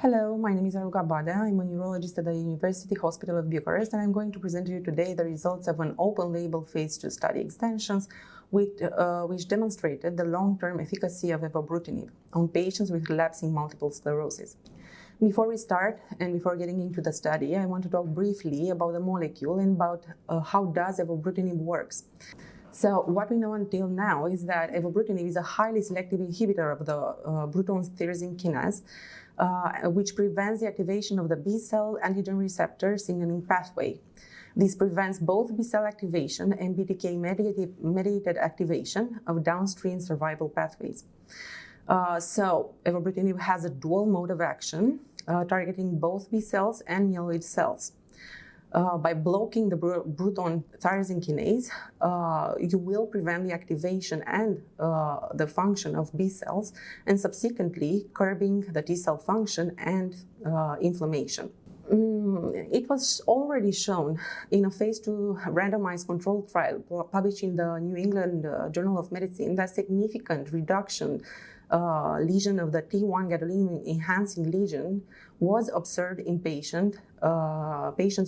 Hello, my name is Raluca Badea. I'm a neurologist at the University Hospital of Bucharest, and I'm going to present to you today the results of an open-label phase 2 study extensions which demonstrated the long-term efficacy of Evobrutinib on patients with relapsing multiple sclerosis. Before we start and before getting into the study, I want to talk briefly about the molecule and about how does Evobrutinib works. So what we know until now is that Evobrutinib is a highly selective inhibitor of the Bruton's tyrosine kinase, which prevents the activation of the B-cell antigen receptor signaling pathway. This prevents both B-cell activation and BTK-mediated activation of downstream survival pathways. So Evobrutinib has a dual mode of action, targeting both B-cells and myeloid cells. By blocking the Bruton tyrosine kinase, you will prevent the activation and the function of B cells, and subsequently curbing the T cell function and inflammation. It was already shown in a phase 2 randomized controlled trial published in the New England Journal of Medicine that significant reduction lesion of the T1 gadolinium enhancing lesion was observed in patients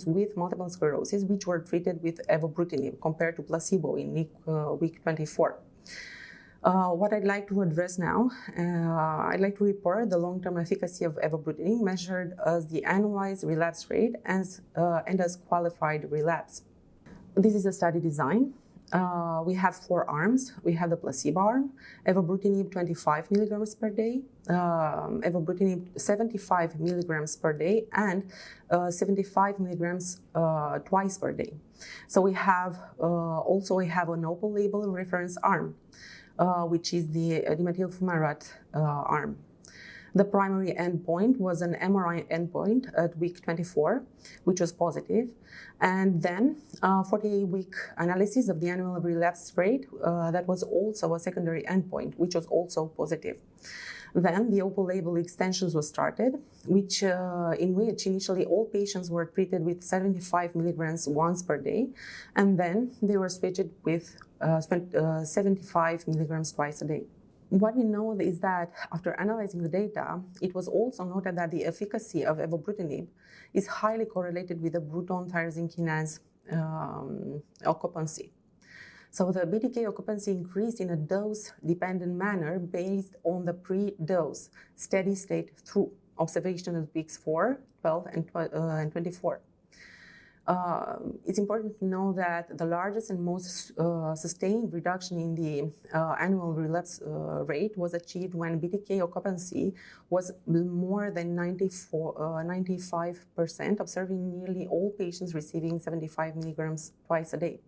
with multiple sclerosis which were treated with Evobrutinib compared to placebo in week 24. What I'd like to address now, I'd like to report the long-term efficacy of Evobrutinib measured as the annualized relapse rate and as qualified relapse. This is a study design. We have 4 arms. We have the placebo arm, Evobrutinib 25 milligrams per day, Evobrutinib 75 milligrams per day, and 75 milligrams twice per day. So we have we have an open label reference arm, which is the dimethyl fumaroate arm. The primary endpoint was an MRI endpoint at week 24, which was positive, and then 48-week analysis of the annual relapse rate that was also a secondary endpoint, which was also positive. Then the open label extensions was started, in which initially all patients were treated with 75 milligrams once per day, and then they were switched with 75 milligrams twice a day. What we know is that after analyzing the data, it was also noted that the efficacy of Evobrutinib is highly correlated with the Bruton tyrosine kinase occupancy. So the BTK occupancy increased in a dose-dependent manner based on the pre-dose steady state through observation at weeks 4, 12, and 24. It's important to know that the largest and most sustained reduction in the annual relapse rate was achieved when BTK occupancy was more than 95%, observing nearly all patients receiving 75 milligrams twice a day.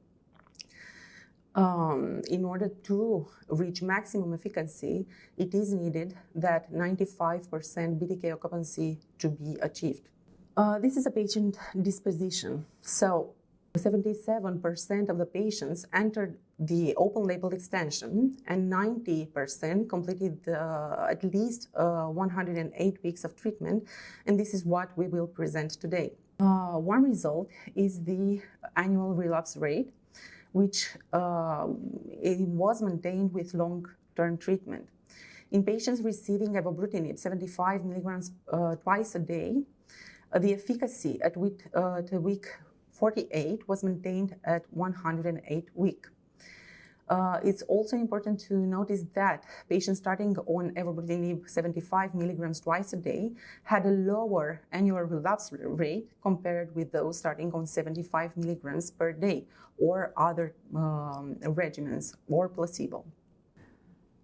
In order to reach maximum efficacy, it is needed that 95% BTK occupancy to be achieved. This is a patient disposition. So 77% of the patients entered the open label extension and 90% completed at least 108 weeks of treatment. And this is what we will present today. One result is the annual relapse rate, which it was maintained with long-term treatment. In patients receiving Evobrutinib 75 milligrams twice a day, the efficacy at week 48 was maintained at 108 weeks. It's also important to notice that patients starting on Evobrutinib 75 milligrams twice a day had a lower annual relapse rate compared with those starting on 75 milligrams per day or other regimens or placebo.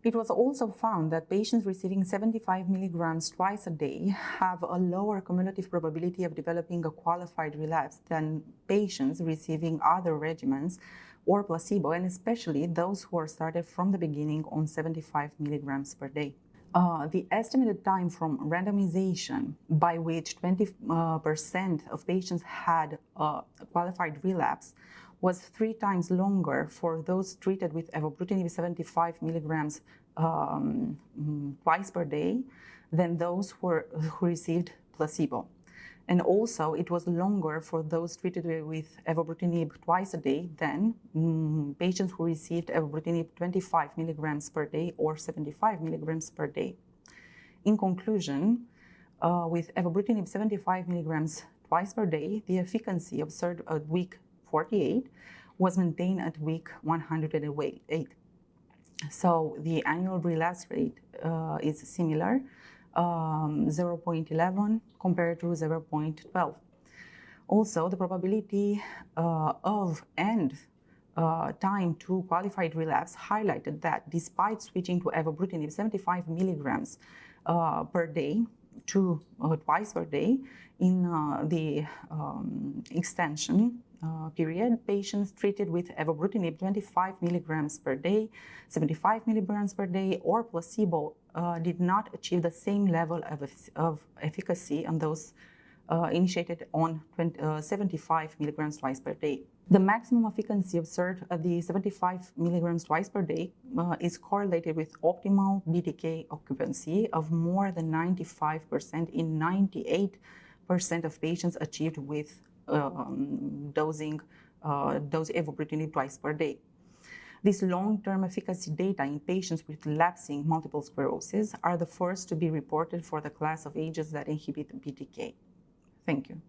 It was also found that patients receiving 75 milligrams twice a day have a lower cumulative probability of developing a qualified relapse than patients receiving other regimens or placebo, and especially those who are started from the beginning on 75 milligrams per day. The estimated time from randomization by which 20% of patients had a qualified relapse was 3 times longer for those treated with Evobrutinib 75 milligrams twice per day than those who received placebo. And also, it was longer for those treated with Evobrutinib twice a day than patients who received Evobrutinib 25 milligrams per day or 75 milligrams per day. In conclusion, With Evobrutinib 75 milligrams twice per day, the efficacy observed at week 48 was maintained at week 108. So the annual relapse rate is similar, 0.11 compared to 0.12. Also, the probability of and time to qualified relapse highlighted that despite switching to Evobrutinib 75 milligrams per day to twice per day in the extension period, patients treated with Evobrutinib 25 milligrams per day, 75 milligrams per day, or placebo did not achieve the same level of efficacy on those initiated on 75 milligrams twice per day. The maximum efficacy observed at the 75 milligrams twice per day is correlated with optimal BTK occupancy of more than 95% in 98% of patients achieved with dose Evobrutinib twice per day. These long-term efficacy data in patients with relapsing multiple sclerosis are the first to be reported for the class of agents that inhibit BTK. Thank you.